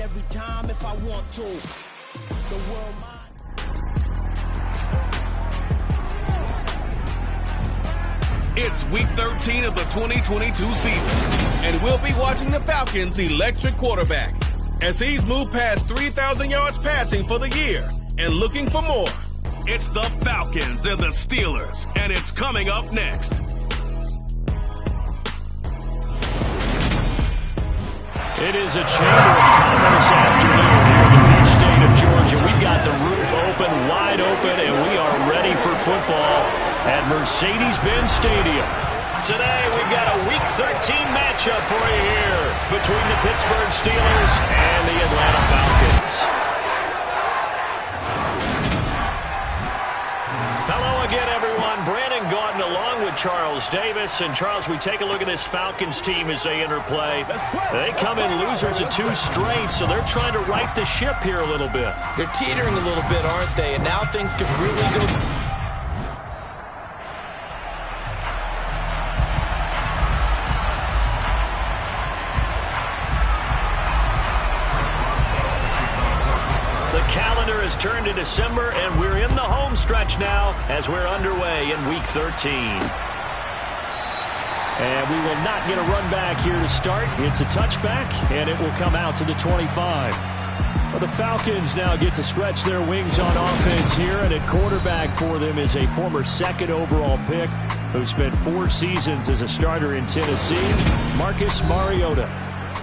every time if I want to. The world mine. It's week 13 of the 2022 season, and we'll be watching the Falcons' electric quarterback as he's moved past 3,000 yards passing for the year and looking for more. It's the Falcons and the Steelers, and it's coming up next. It is a Chamber of Commerce afternoon here in the peach state of Georgia. We've got the roof open, wide open, and we are ready for football at Mercedes-Benz Stadium. Today, we've got a Week 13 matchup for you here between the Pittsburgh Steelers and the Atlanta Falcons. Hello again, everyone. Brandon Gaudin along with Charles Davis. And, Charles, we take a look at this Falcons team as they enter play. They come in losers of 2 straight, so they're trying to right the ship here a little bit. They're teetering a little bit, aren't they? And now things could really go... Calendar has turned to December, and we're in the home stretch now as we're underway in Week 13. And we will not get a run back here to start. It's a touchback, and it will come out to the 25. Well, the Falcons now get to stretch their wings on offense here, and at quarterback for them is a former 2nd overall pick who spent 4 seasons as a starter in Tennessee, Marcus Mariota.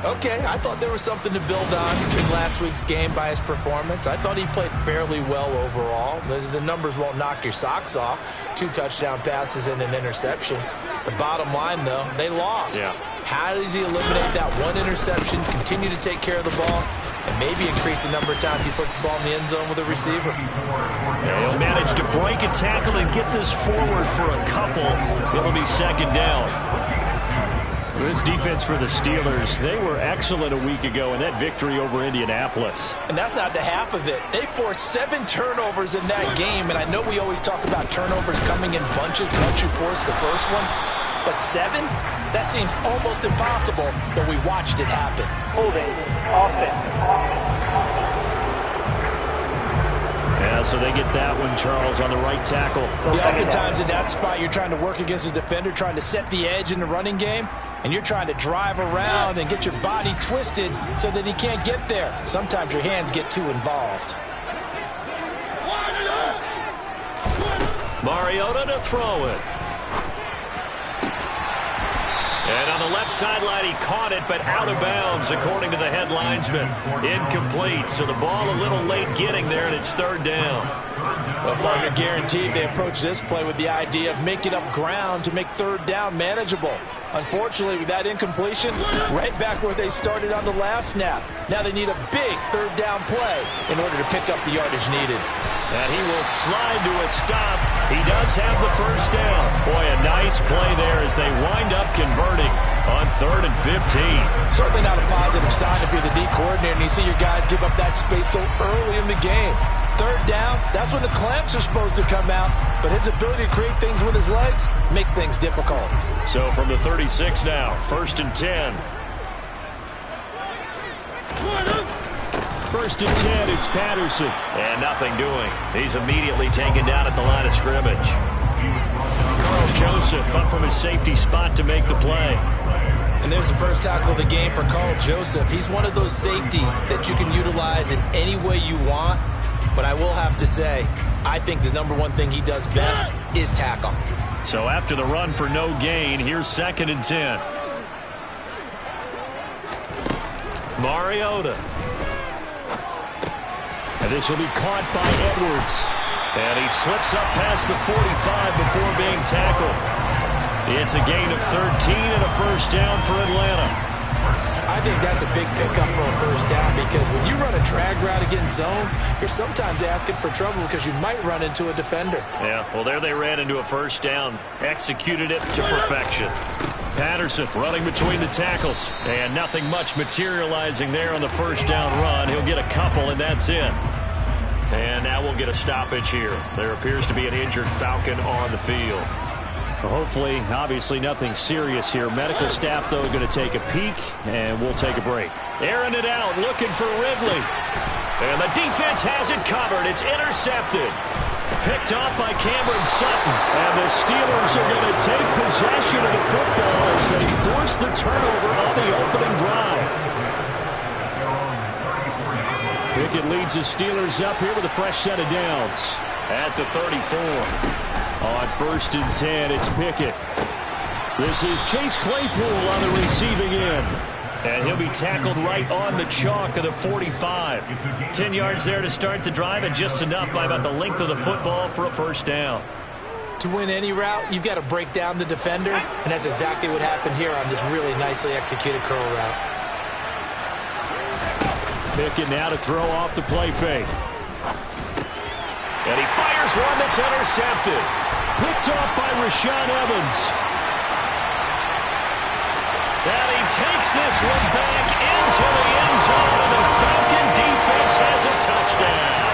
Okay, I thought there was something to build on in last week's game by his performance. I thought he played fairly well overall. The numbers won't knock your socks off. 2 touchdown passes and an interception. The bottom line, though, they lost. Yeah. How does he eliminate that 1 interception, continue to take care of the ball, and maybe increase the number of times he puts the ball in the end zone with a receiver? He'll manage to break a tackle and get this forward for a couple. It'll be 2nd down. This defense for the Steelers, they were excellent a week ago in that victory over Indianapolis. And that's not the half of it. They forced 7 turnovers in that game, and I know we always talk about turnovers coming in bunches once you force the first one, but 7? That seems almost impossible, but we watched it happen. Holding, offense. Yeah, so they get that one, Charles, on the right tackle. Yeah, oftentimes in that spot, you're trying to work against a defender, trying to set the edge in the running game, and you're trying to drive around and get your body twisted so that he can't get there. Sometimes your hands get too involved. Mariota to throw it. And on the left sideline, he caught it, but out of bounds, according to the head linesman. Incomplete, so the ball a little late getting there, and it's 3rd down. Well, partner, guaranteed they approach this play with the idea of making up ground to make 3rd down manageable. Unfortunately, with that incompletion, right back where they started on the last snap. Now they need a big 3rd down play in order to pick up the yardage needed. And he will slide to a stop. He does have the 1st down. Boy, a nice play there as they wind up converting on 3rd and 15. Certainly not a positive sign if you're the D coordinator and you see your guys give up that space so early in the game. 3rd down, that's when the clamps are supposed to come out, but his ability to create things with his legs makes things difficult. So from the 36 now, 1st and 10. 1st and 10, it's Patterson. And nothing doing. He's immediately taken down at the line of scrimmage. Carl Joseph up from his safety spot to make the play. And there's the first tackle of the game for Carl Joseph. He's one of those safeties that you can utilize in any way you want. But I will have to say, I think the #1 thing he does best is tackle. So after the run for no gain, here's 2nd and 10. Mariota. And this will be caught by Edwards. And he slips up past the 45 before being tackled. It's a gain of 13 and a 1st down for Atlanta. I think that's a big pickup for a 1st down because when you run a drag route against zone, you're sometimes asking for trouble because you might run into a defender. Yeah, well, there they ran into a 1st down. Executed it to perfection. Patterson running between the tackles. And nothing much materializing there on the 1st down run. He'll get a couple, and that's it. And now we'll get a stoppage here. There appears to be an injured Falcon on the field. Hopefully, obviously nothing serious here. Medical staff, though, going to take a peek, and we'll take a break. Airing it out, looking for Ridley. And the defense has it covered. It's intercepted. Picked off by Cameron Sutton. And the Steelers are going to take possession of the football as they force the turnover on the opening drive. Pickett leads the Steelers up here with a fresh set of downs. At the 34. On 1st and 10, it's Pickett. This is Chase Claypool on the receiving end. And he'll be tackled right on the chalk of the 45. 10 yards there to start the drive, and just enough by about the length of the football for a first down. To win any route, you've got to break down the defender, and that's exactly what happened here on this really nicely executed curl route. Pickett now to throw off the play fake. And he fires one that's intercepted. Picked off by Rashaan Evans. And he takes this one back into the end zone, and the Falcon defense has a touchdown.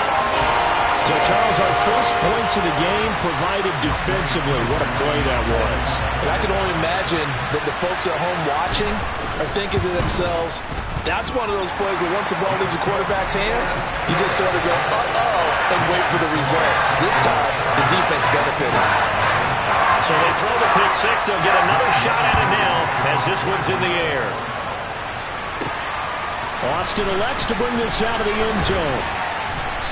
So, Charles, our first points of the game provided defensively. What a play that was. And I can only imagine that the folks at home watching are thinking to themselves, that's one of those plays where once the ball leaves the quarterback's hands, you just sort of go, uh-oh, and wait for the result. This time, the defense benefited. So they throw the pick six. They'll get another shot at it now as this one's in the air. Austin elects to bring this out of the end zone.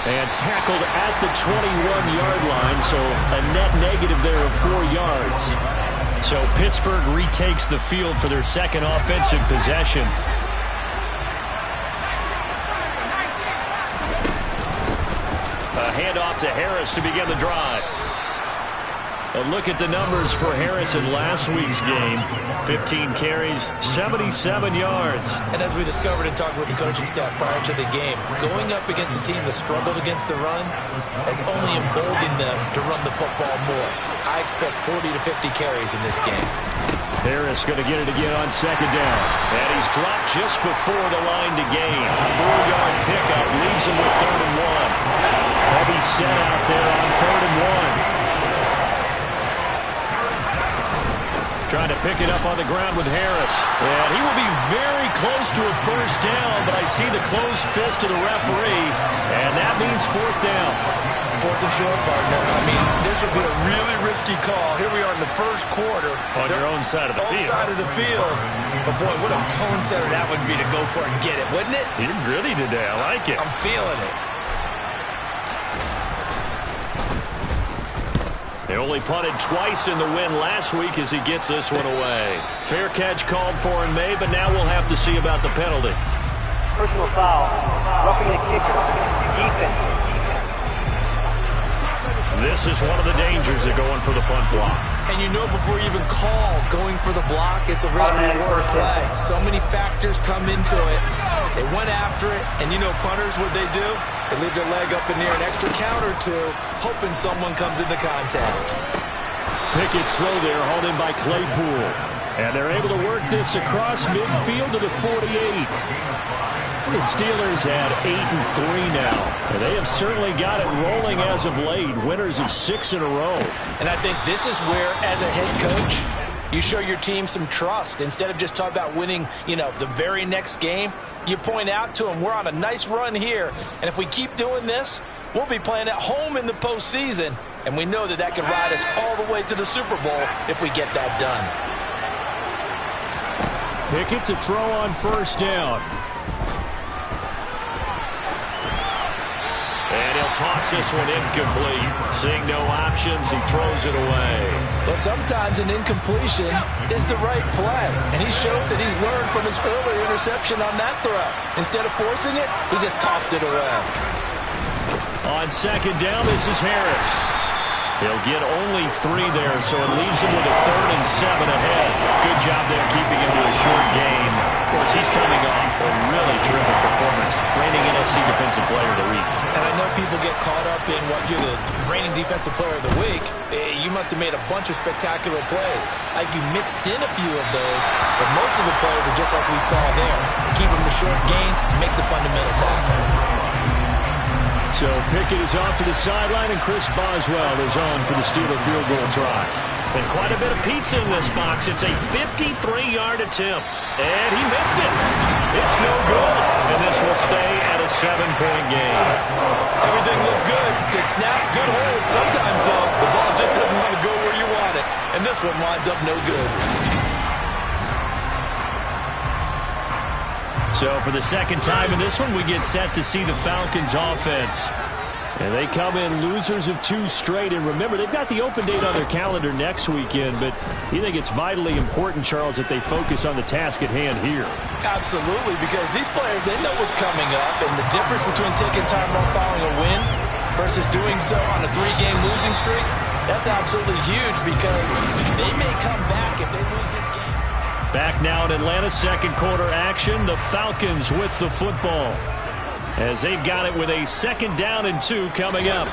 And tackled at the 21-yard line, so a net negative there of 4 yards. So Pittsburgh retakes the field for their second offensive possession. A handoff to Harris to begin the drive. A look at the numbers for Harris in last week's game. 15 carries, 77 yards. And as we discovered in talking with the coaching staff prior to the game, going up against a team that struggled against the run has only emboldened them to run the football more. I expect 40 to 50 carries in this game. Harris going to get it again on second down. And he's dropped just before the line to gain. 4-yard pickup leaves him with 3rd and 1. Heavy set out there on 3rd and 1. Trying to pick it up on the ground with Harris. And he will be very close to a first down, but I see the closed fist of the referee, and that means 4th down. 4th and short, partner. I mean, this would be a really risky call. Here we are in the first quarter. On your own side of the field. Side of the field. But, boy, what a tone setter that would be to go for it and get it, wouldn't it? You're gritty today. I like it. I'm feeling it. They only punted twice in the win last week as he gets this one away. Fair catch called for and made, but now we'll have to see about the penalty. Personal foul. Roughing the kicker. Defense. This is one of the dangers of going for the punt block. And you know before you even call going for the block, it's a risk-reward play. So many factors come into it. They went after it, and you know punters, what they do? They leave their leg up in the air an extra count or two, hoping someone comes into contact. Pickett's throw there, hauled in by Claypool. And they're able to work this across midfield to the 48. The Steelers had 8-3 now. And they have certainly got it rolling as of late. Winners of 6 in a row. And I think this is where, as a head coach, you show your team some trust. Instead of just talking about winning, the very next game, you point out to them, we're on a nice run here. And if we keep doing this, we'll be playing at home in the postseason. And we know that can ride us all the way to the Super Bowl if we get that done. Pickett to throw on first down. And he'll toss this one incomplete. Seeing no options, he throws it away. Well, sometimes an incompletion is the right play. And he showed that he's learned from his earlier interception on that throw. Instead of forcing it, he just tossed it away. On second down, this is Harris. He'll get only 3 there, so it leaves him with a 3rd and 7 ahead. Good job there keeping him to a short gain. Of course, he's coming off a really terrific performance, reigning NFC Defensive Player of the Week. And I know people get caught up in what you're the reigning Defensive Player of the Week. You must have made a bunch of spectacular plays. Like you mixed in a few of those, but most of the plays are just like we saw there. Keep them to short gains, make the fundamental tackle. So Pickett is off to the sideline, and Chris Boswell is on for the Steeler field goal try. And quite a bit of pizza in this box. It's a 53-yard attempt. And he missed it. It's no good. And this will stay at a 7-point game. Everything looked good. Good snap, good hold. Sometimes, though, the ball just doesn't want to go where you want it. And this one winds up no good. So for the second time in this one, we get set to see the Falcons offense. And they come in losers of 2 straight. And remember, they've got the open date on their calendar next weekend. But you think it's vitally important, Charles, that they focus on the task at hand here? Absolutely, because these players, they know what's coming up. And the difference between taking time off following a win versus doing so on a 3-game losing streak, that's absolutely huge because they may come back if they lose this game. Back now in Atlanta, second quarter action. The Falcons with the football, as they've got it with a 2nd down and 2 coming up.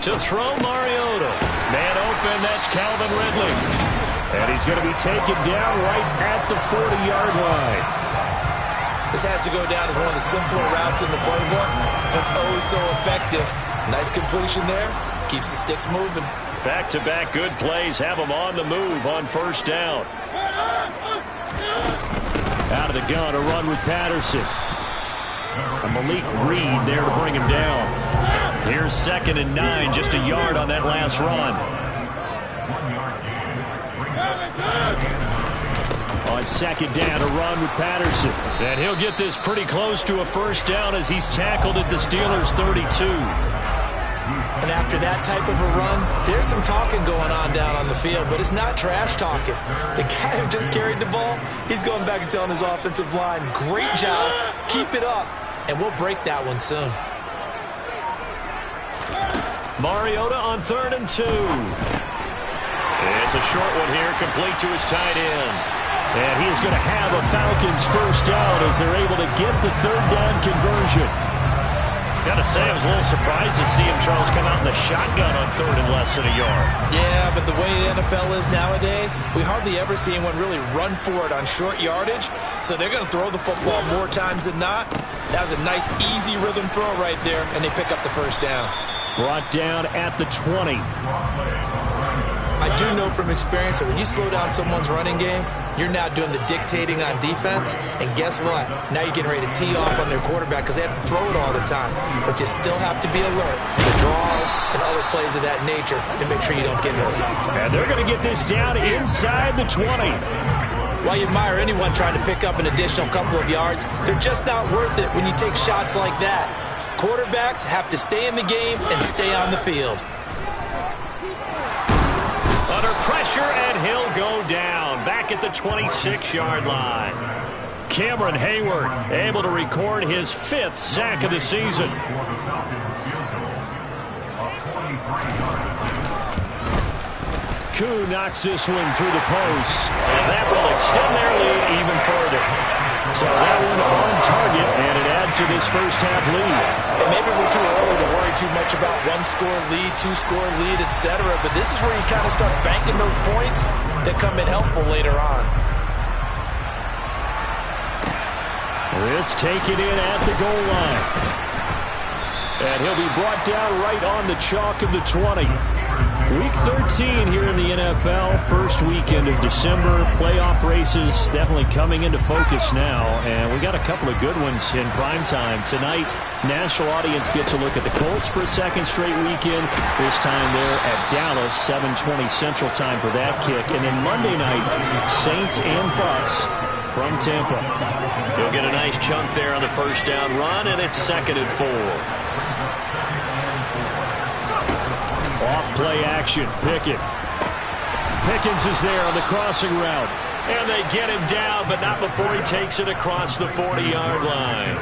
To throw, Mariota. Man open, that's Calvin Ridley. And he's going to be taken down right at the 40-yard line. This has to go down as one of the simpler routes in the playbook, but oh so effective. Nice completion there. Keeps the sticks moving. Back-to-back good plays have them on the move on 1st down. Out of the gun, a run with Patterson. Malik Reed there to bring him down. Here's 2nd and 9, just a yard on that last run. On 2nd down, a run with Patterson. And he'll get this pretty close to a 1st down as he's tackled at the Steelers' 32. And after that type of a run, there's some talking going on down on the field, but it's not trash talking. The guy who just carried the ball, he's going back and telling his offensive line, great job, keep it up, and we'll break that one soon. Mariota on 3rd and 2. It's a short one here, complete to his tight end. And he is going to have a Falcons 1st down as they're able to get the 3rd down conversion. Got to say, I was a little surprised to see him, Charles, come out in the shotgun on 3rd and less than a yard. Yeah, but the way the NFL is nowadays, we hardly ever see anyone really run for it on short yardage. So they're going to throw the football more times than not. That was a nice, easy rhythm throw right there, and they pick up the 1st down. Brought down at the 20. I do know from experience that when you slow down someone's running game, you're now doing the dictating on defense. And guess what? Now you're getting ready to tee off on their quarterback because they have to throw it all the time. But you still have to be alert to draws and other plays of that nature to make sure you don't get hurt. And they're going to get this down inside the 20. While you admire anyone trying to pick up an additional couple of yards, they're just not worth it when you take shots like that. Quarterbacks have to stay in the game and stay on the field. Under pressure, and he'll go down. Back at the 26-yard line. Cameron Hayward able to record his 5th sack of the season. Koo knocks this one through the post. And that will extend their lead even further. So that one on target, and it adds to this first half lead. And maybe we're too early to worry too much about 1-score lead, 2-score lead, etc. But this is where you kind of start banking those points that come in helpful later on. This taken in at the goal line. And he'll be brought down right on the chalk of the 20. Week 13 here in the NFL, first weekend of December. Playoff races definitely coming into focus now, and we got a couple of good ones in prime time. Tonight, national audience gets a look at the Colts for a 2nd straight weekend. This time they're at Dallas, 7:20 Central Time for that kick. And then Monday night, Saints and Bucks from Tampa. He'll get a nice chunk there on the 1st down run, and it's 2nd and 4. Off-play action, Pickett. Pickens is there on the crossing route. And they get him down, but not before he takes it across the 40-yard line.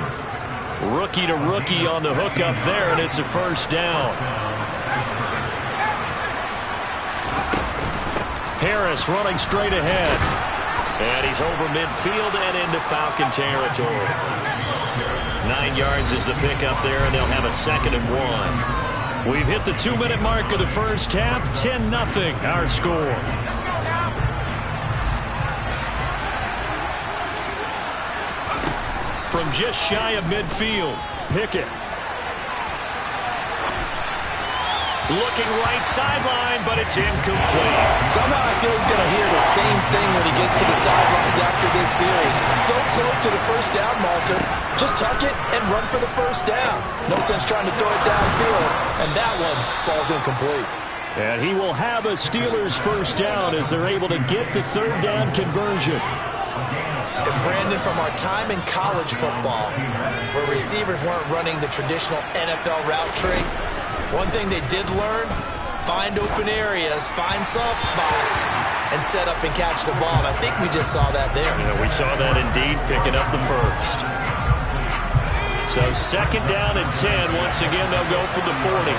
Rookie to rookie on the hookup there, and it's a 1st down. Harris running straight ahead. And he's over midfield and into Falcon territory. 9 yards is the pickup there, and they'll have a 2nd and 1. We've hit the 2-minute mark of the first half. 10-0 our score. From just shy of midfield, Pickett. Looking right sideline, but it's incomplete. Somehow I feel he's going to hear the same thing when he gets to the sidelines after this series. So close to the first down marker. Just tuck it and run for the first down. No sense trying to throw it downfield, and that one falls incomplete. And he will have a Steelers first down as they're able to get the third down conversion. And Brandon, from our time in college football, where receivers weren't running the traditional NFL route tree, one thing they did learn, find open areas, find soft spots, and set up and catch the ball. And I think we just saw that there. Yeah, we saw that indeed, picking up the first. So second down and 10. Once again, they'll go for the 40.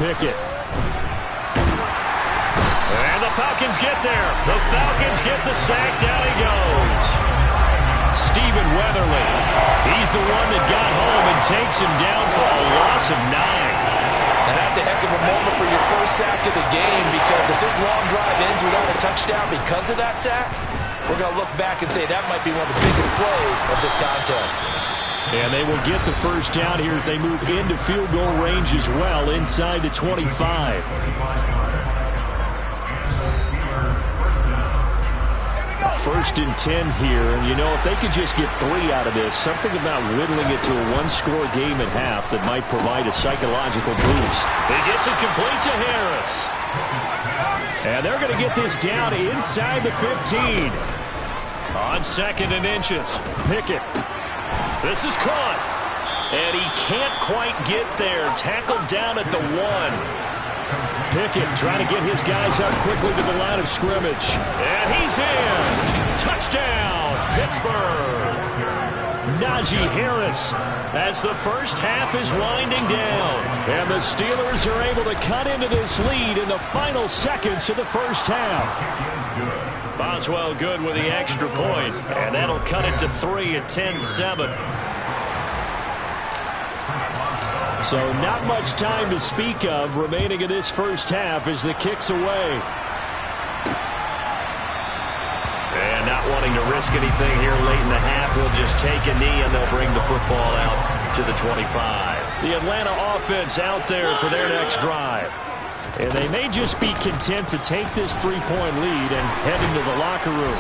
Pickett. And the Falcons get there. The Falcons get the sack. Down he goes. Stephen Weatherly. He's the one that got home and takes him down for a loss of 9. And that's a heck of a moment for your first sack of the game, because if this long drive ends without a touchdown because of that sack, we're going to look back and say that might be one of the biggest plays of this contest. And they will get the first down here as they move into field goal range as well, inside the 25. First and 10 here, and you know, if they could just get 3 out of this, something about whittling it to a one-score game at half that might provide a psychological boost. He gets it complete to Harris. And they're going to get this down inside the 15. On second and inches, Pickett. This is caught. And he can't quite get there. Tackled down at the 1. Pickett trying to get his guys up quickly to the line of scrimmage. And he's in. Touchdown, Pittsburgh. Najee Harris as the first half is winding down. And the Steelers are able to cut into this lead in the final seconds of the first half. Boswell good with the extra point. And that'll cut it to 3 at 10-7. So not much time to speak of remaining in this first half as the kick's away. And not wanting to risk anything here late in the half, we'll just take a knee and they'll bring the football out to the 25. The Atlanta offense out there for their next drive. And they may just be content to take this 3-point lead and head into the locker room.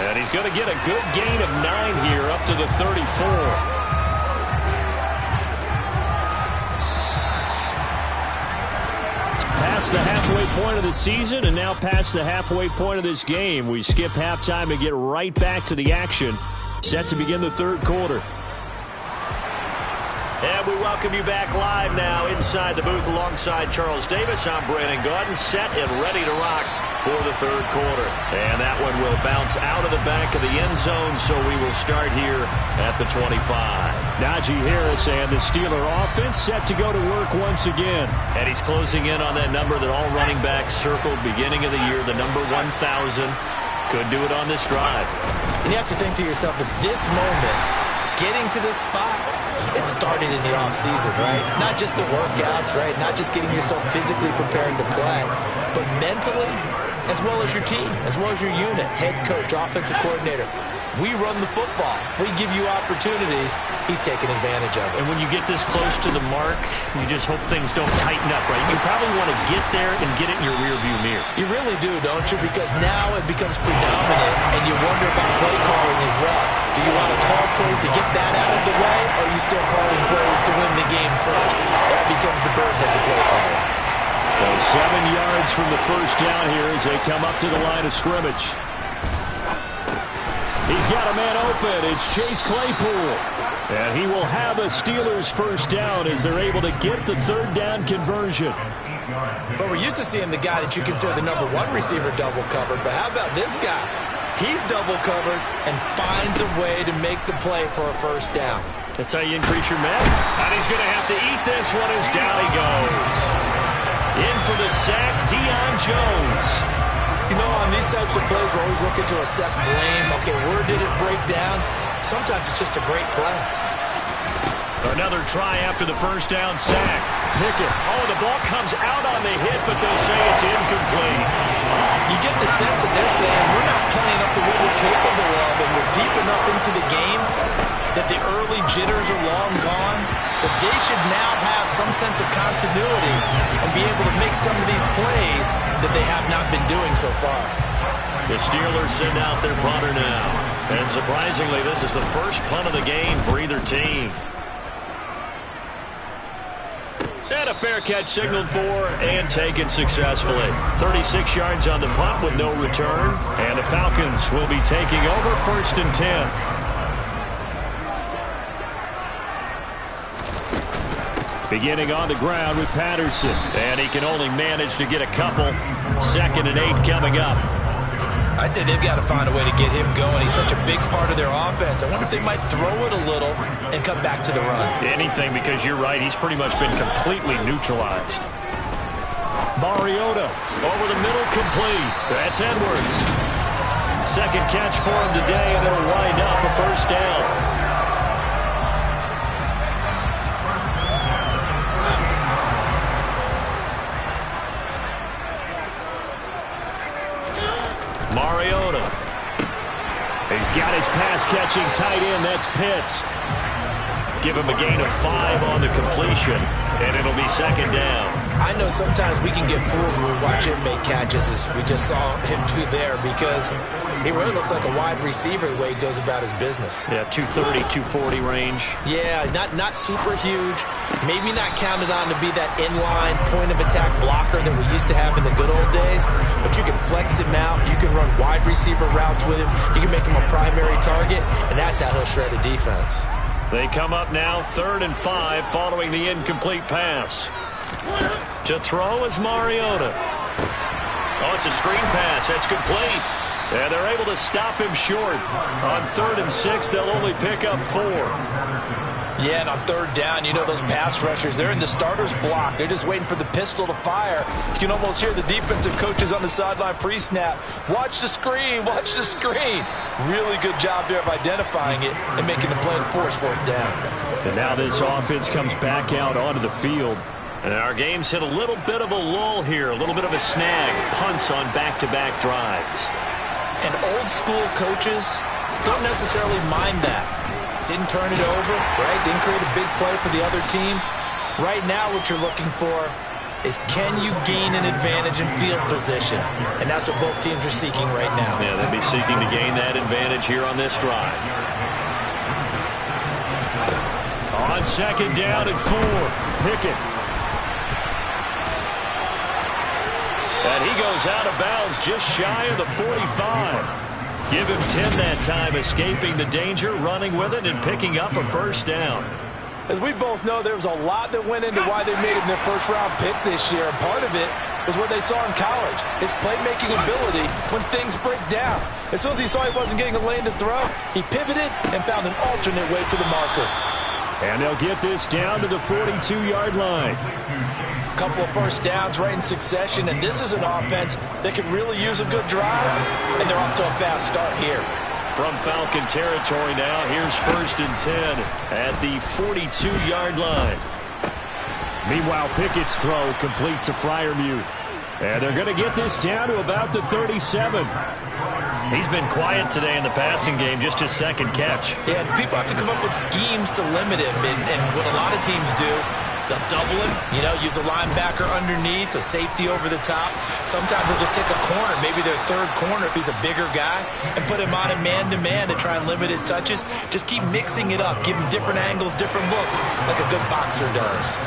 And he's going to get a good gain of 9 here up to the 34. Past the halfway point of the season and now past the halfway point of this game. We skip halftime and get right back to the action. Set to begin the third quarter. And we welcome you back live now inside the booth alongside Charles Davis. I'm Brandon Gaudin, set and ready to rock for the third quarter. And that one will bounce out of the back of the end zone, so we will start here at the 25. Najee Harris and the Steeler offense set to go to work once again. And he's closing in on that number that all running backs circled beginning of the year, the number 1,000. Could do it on this drive. And you have to think to yourself that this moment, getting to this spot, it started in the offseason, right? Not just the workouts, right? Not just getting yourself physically prepared to play, but mentally, as well as your team, as well as your unit, head coach, offensive coordinator. We run the football. We give you opportunities. He's taking advantage of it. And when you get this close to the mark, you just hope things don't tighten up, right? You probably want to get there and get it in your rearview mirror. You really do, don't you? Because now it becomes predominant, and you wonder about play calling as well. Do you want to call plays to get that out of the way, or are you still calling plays to win the game first? That becomes the burden of the play calling. So 7 yards from the first down here as they come up to the line of scrimmage. He's got a man open. It's Chase Claypool. And he will have a Steelers first down as they're able to get the third down conversion. But we're used to seeing the guy that you consider the number 1 receiver double covered. But how about this guy? He's double covered and finds a way to make the play for a first down. That's how you increase your men. And he's going to have to eat this one as down he goes. In for the sack, Deion Jones. You know, on these types of plays, we're always looking to assess blame. Okay, where did it break down? Sometimes it's just a great play. Another try after the first down sack. Pickett. Oh, the ball comes out on the hit, but they'll say it's incomplete. You get the sense that they're saying we're not playing up to what we're capable of, and we're deep enough into the game that the early jitters are long gone, that they should now have some sense of continuity and be able to make some of these plays that they have not been doing so far. The Steelers send out their punter now. And surprisingly, this is the first punt of the game for either team. And a fair catch signaled for and taken successfully. 36 yards on the punt with no return. And the Falcons will be taking over 1st and 10. Beginning on the ground with Patterson. And he can only manage to get a couple. 2nd and 8 coming up. I'd say they've got to find a way to get him going. He's such a big part of their offense. I wonder if they might throw it a little and come back to the run. Anything, because you're right. He's pretty much been completely neutralized. Mariota over the middle, complete. That's Edwards. 2nd catch for him today, and it'll wind up a 1st down. Mariota. He's got his pass-catching tight end. That's Pitts. Give him a gain of 5 on the completion, and it'll be 2nd down. I know sometimes we can get fooled when we watch him make catches, as we just saw him do there, because he really looks like a wide receiver the way he goes about his business. Yeah, 230, 240 range. Yeah, not super huge. Maybe not counted on to be that inline point-of-attack blocker that we used to have in the good old days, but you can flex him out. You can run wide receiver routes with him. You can make him a primary target, and that's how he'll shred a defense. They come up now 3rd and 5 following the incomplete pass. To throw is Mariota. Oh, it's a screen pass. That's complete. And they're able to stop him short. On 3rd and 6, they'll only pick up 4. Yeah, and on 3rd down, you know those pass rushers, they're in the starter's block. They're just waiting for the pistol to fire. You can almost hear the defensive coaches on the sideline pre-snap. Watch the screen, watch the screen. Really good job there of identifying it and making the play and force 4th down. And now this offense comes back out onto the field. And our game's hit a little bit of a lull here, a little bit of a snag. Punts on back-to-back drives. And old-school coaches don't necessarily mind that. Didn't turn it over, right? Didn't create a big play for the other team. Right now what you're looking for is, can you gain an advantage in field position? And that's what both teams are seeking right now. Yeah, they'll be seeking to gain that advantage here on this drive. On 2nd down and 4, Pickett. And he goes out of bounds just shy of the 45. Give him 10 that time, escaping the danger, running with it, and picking up a 1st down. As we both know, there was a lot that went into why they made him their 1st-round pick this year. And part of it was what they saw in college, his playmaking ability when things break down. As soon as he saw he wasn't getting a lane to throw, he pivoted and found an alternate way to the marker. And they'll get this down to the 42-yard line. Couple of 1st downs right in succession, and this is an offense that could really use a good drive, and they're off to a fast start here. From Falcon territory now, here's 1st and 10 at the 42-yard line. Meanwhile, Pickett's throw complete to Freiermuth. And they're going to get this down to about the 37. He's been quiet today in the passing game, just his 2nd catch. Yeah, people have to come up with schemes to limit him, and what a lot of teams do, they'll double him, use a linebacker underneath, a safety over the top. Sometimes they'll just take a corner, maybe their 3rd corner if he's a bigger guy, and put him on a man-to-man to try and limit his touches. Just keep mixing it up, give him different angles, different looks, like a good boxer does.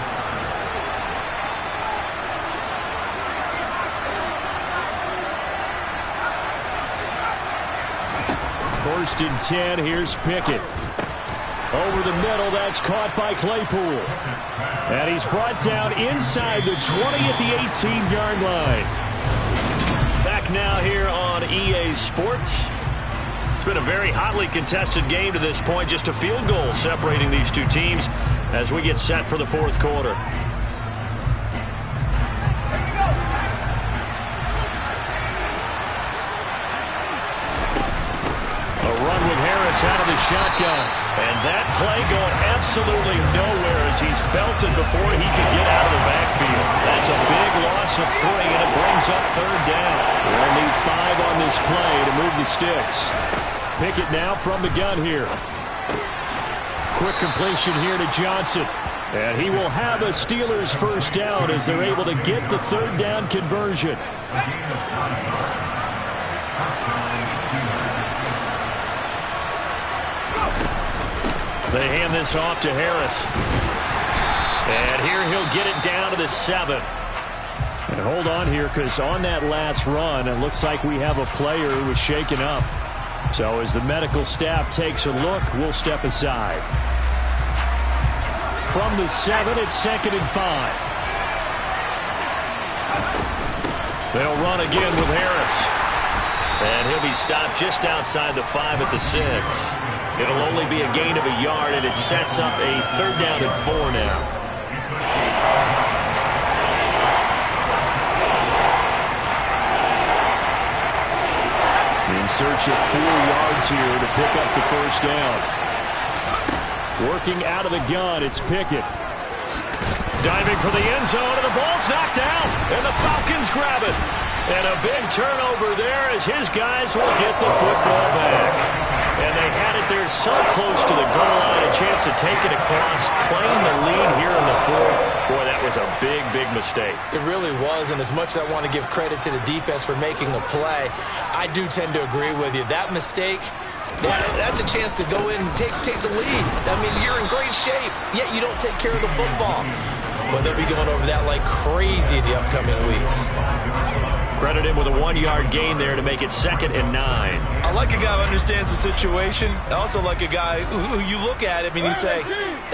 First and 10, here's Pickett. Over the middle, that's caught by Claypool. And he's brought down inside the 20 at the 18-yard line. Back now here on EA Sports. It's been a very hotly contested game to this point. Just a field goal separating these two teams as we get set for the 4th quarter. Out of the shotgun, and that play going absolutely nowhere as he's belted before he could get out of the backfield. That's a big loss of 3, and it brings up 3rd down. They'll need 5 on this play to move the sticks. Pickett now from the gun here. quick completion here to Johnson. And he will have a Steelers first down as they're able to get the third down conversion. They hand this off to Harris. And here he'll get it down to the 7. And hold on here, because on that last run, it looks like we have a player who was shaken up. So as the medical staff takes a look, we'll step aside. From the 7, it's 2nd and 5. They'll run again with Harris. And he'll be stopped just outside the 5 at the 6. It'll only be a gain of a yard, and it sets up a 3rd down and 4 now. In search of 4 yards here to pick up the first down. Working out of the gun, it's Pickett. Diving for the end zone, and the ball's knocked out, and the Falcons grab it. And a big turnover there as his guys will get the football back. And they had it there so close to the goal line, a chance to take it across, claim the lead here in the 4th. Boy, that was a big, big mistake. It really was, and as much as I want to give credit to the defense for making the play, I do tend to agree with you. That mistake, that's a chance to go in and take the lead. I mean, you're in great shape, yet you don't take care of the football. But they'll be going over that like crazy in the upcoming weeks. Credit him with a 1-yard gain there to make it 2nd and 9. I like a guy who understands the situation. I also like a guy who you look at him and you say,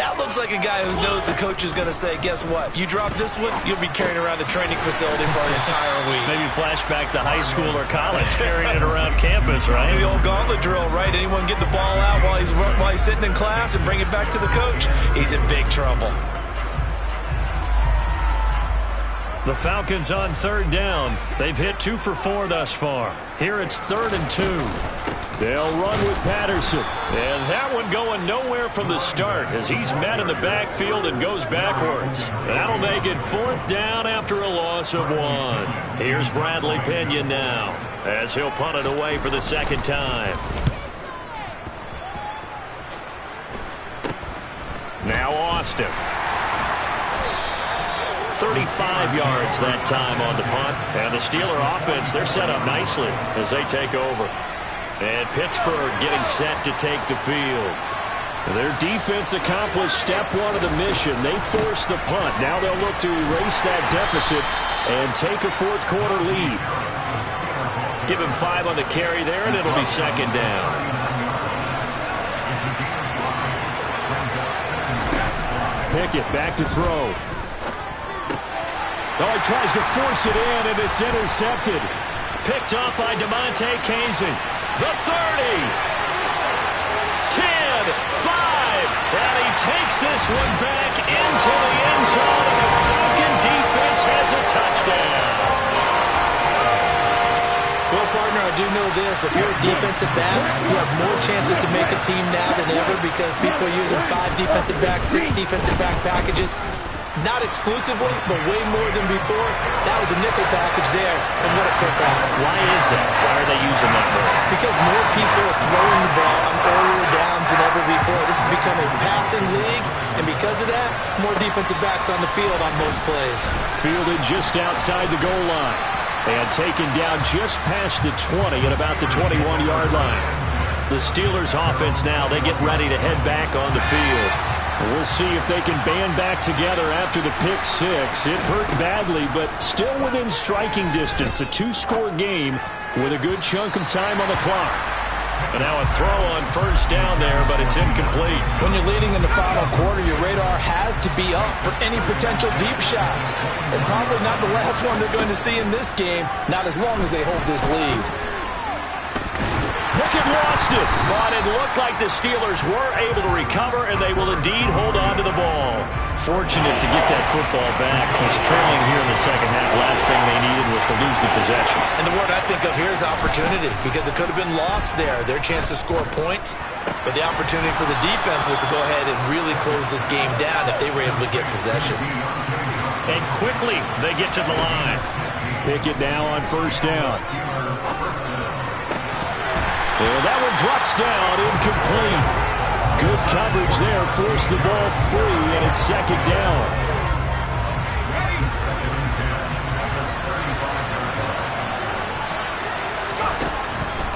that looks like a guy who knows the coach is going to say, guess what? You drop this one, you'll be carrying around the training facility for an entire week. Maybe flashback to high school or college, carrying it around campus, right? The old gauntlet drill, right? Anyone get the ball out while he's sitting in class and bring it back to the coach? He's in big trouble. The Falcons on 3rd down. They've hit 2 for 4 thus far. Here it's 3rd and 2. They'll run with Patterson. And that one going nowhere from the start as he's met in the backfield and goes backwards. That'll make it 4th down after a loss of 1. Here's Bradley Pinion now as he'll punt it away for the 2nd time. Now Austin. 35 yards that time on the punt. And the Steeler offense, they're set up nicely as they take over. And Pittsburgh getting set to take the field. Their defense accomplished step 1 of the mission. They forced the punt. Now they'll look to erase that deficit and take a 4th quarter lead. Give him 5 on the carry there, and it'll be 2nd down. Pickett back to throw. Oh, he tries to force it in, and it's intercepted. Picked up by Damontae Kazee. The 30. 10, 5. And he takes this one back into the end zone, and the Falcon defense has a touchdown. Well, partner, I do know this. If you're a defensive back, you have more chances to make a team now than ever because people are using 5 defensive backs, 6 defensive back packages. Not exclusively, but way more than before. That was a nickel package there, and what a pickoff. Why is that? Why are they using that more? Because more people are throwing the ball on earlier downs than ever before. This has become a passing league, and because of that, more defensive backs on the field on most plays. Fielded just outside the goal line, and taken down just past the 20 at about the 21-yard line. The Steelers offense now, they get ready to head back on the field. We'll see if they can band back together after the pick 6. It hurt badly, but still within striking distance. A 2-score game with a good chunk of time on the clock. And now a throw on 1st down there, but it's incomplete. When you're leading in the final quarter, your radar has to be up for any potential deep shots. And probably not the last one they're going to see in this game, not as long as they hold this lead. Pickett lost it, but it looked like the Steelers were able to recover, and they will indeed hold on to the ball. Fortunate to get that football back. He's trailing here in the 2nd half. Last thing they needed was to lose the possession. And the word I think of here is opportunity, because it could have been lost there. Their chance to score points, but the opportunity for the defense was to go ahead and really close this game down if they were able to get possession. And quickly they get to the line. Pickett now on 1st down. Well, that one drops down, incomplete. Good coverage there. Forced the ball free, and it's second down.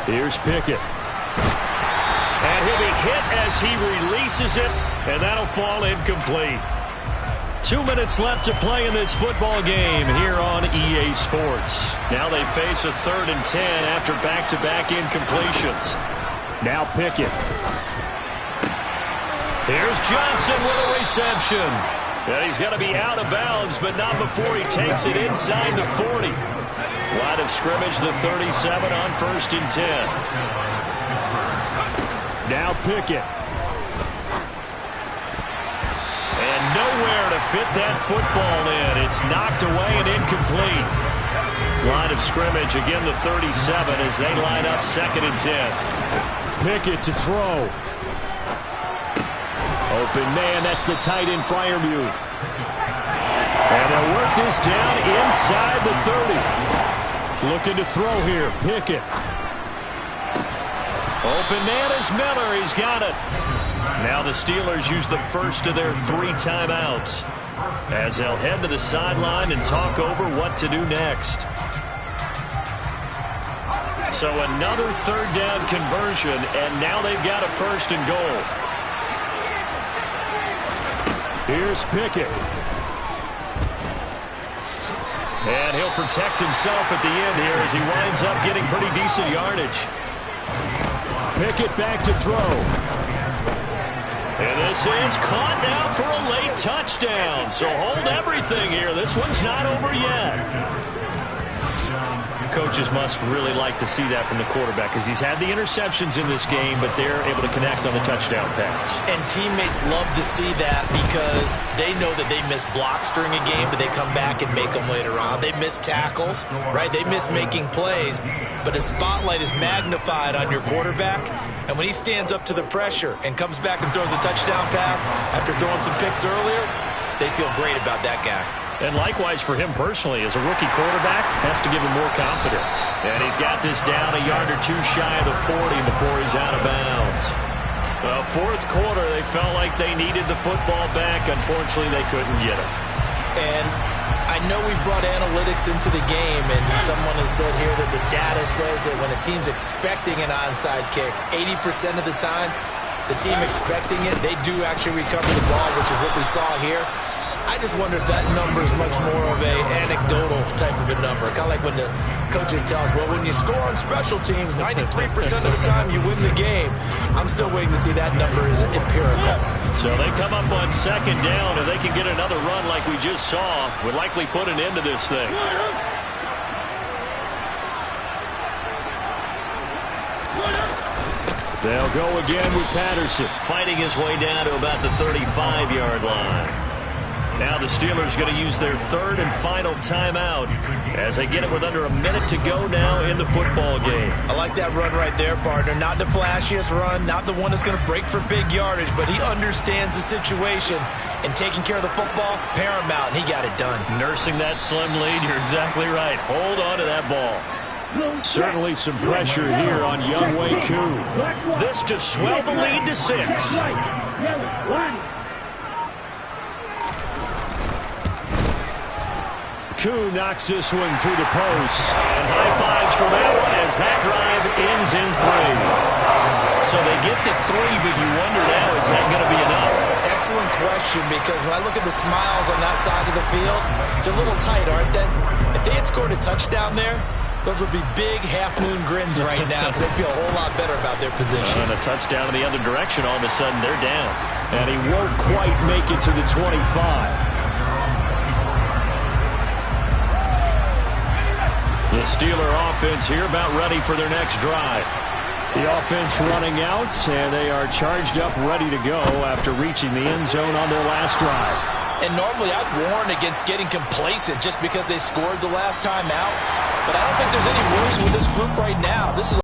Here's Pickett. And he'll be hit as he releases it, and that'll fall incomplete. 2 minutes left to play in this football game here on EA Sports. Now they face a 3rd and 10 after back-to-back incompletions. Now Pickett. Here's Johnson with a reception. And he's going to be out of bounds, but not before he takes it inside the 40. Line of scrimmage, the 37 on 1st and 10. Now Pickett. And nowhere to fit that football in. It's knocked away and incomplete. Line of scrimmage, again the 37 as they line up 2nd and 10. Pickett to throw. Open man, that's the tight end Freiermuth. And they'll work this down inside the 30. Looking to throw here, Pickett. Open man is Miller, he's got it. Now the Steelers use the first of their 3 timeouts as they'll head to the sideline and talk over what to do next. So another 3rd down conversion, and now they've got a 1st and goal. Here's Pickett. And he'll protect himself at the end here as he winds up getting pretty decent yardage. Pickett back to throw. And this is caught now for a late touchdown. So hold everything here. This one's not over yet. Coaches must really like to see that from the quarterback because he's had the interceptions in this game, but they're able to connect on the touchdown pass. And teammates love to see that because they know that they miss blocks during a game, but they come back and make them later on. They miss tackles, right? They miss making plays, but the spotlight is magnified on your quarterback. And when he stands up to the pressure and comes back and throws a touchdown pass after throwing some picks earlier, they feel great about that guy. And likewise for him personally, as a rookie quarterback, has to give him more confidence. And he's got this down a yard or 2 shy of the 40 before he's out of bounds. Well, 4th quarter, they felt like they needed the football back. Unfortunately, they couldn't get it. And I know we brought analytics into the game, and someone has said here that the data says that when a team's expecting an onside kick, 80% of the time, the team expecting it, they do actually recover the ball, which is what we saw here. I just wonder if that number is much more of a anecdotal type of a number. Kind of like when the coaches tell us, well, when you score on special teams, 93% of the time you win the game. I'm still waiting to see that number is empirical. So they come up on 2nd down, and they can get another run like we just saw. Would likely put an end to this thing. They'll go again with Patterson. Fighting his way down to about the 35-yard line. Now the Steelers going to use their 3rd and final timeout as they get it with under a minute to go now in the football game. I like that run right there, partner. Not the flashiest run, not the one that's going to break for big yardage, but he understands the situation, and taking care of the football, paramount, and he got it done. Nursing that slim lead, you're exactly right. Hold on to that ball. Certainly some pressure here on Younghoe Koo. This to swell the lead to 6. Koo knocks this one through the post. And high fives for that one as that drive ends in 3. So they get to 3, but you wonder now, is that going to be enough? Excellent question, because when I look at the smiles on that side of the field, they're a little tight, aren't they? If they had scored a touchdown there, those would be big half-moon grins right now because they feel a whole lot better about their position. And a touchdown in the other direction, all of a sudden they're down. And he won't quite make it to the 25. The Steeler offense here about ready for their next drive. The offense running out, and they are charged up, ready to go after reaching the end zone on their last drive. And normally I'd warn against getting complacent just because they scored the last time out. But I don't think there's any worries with this group right now. This is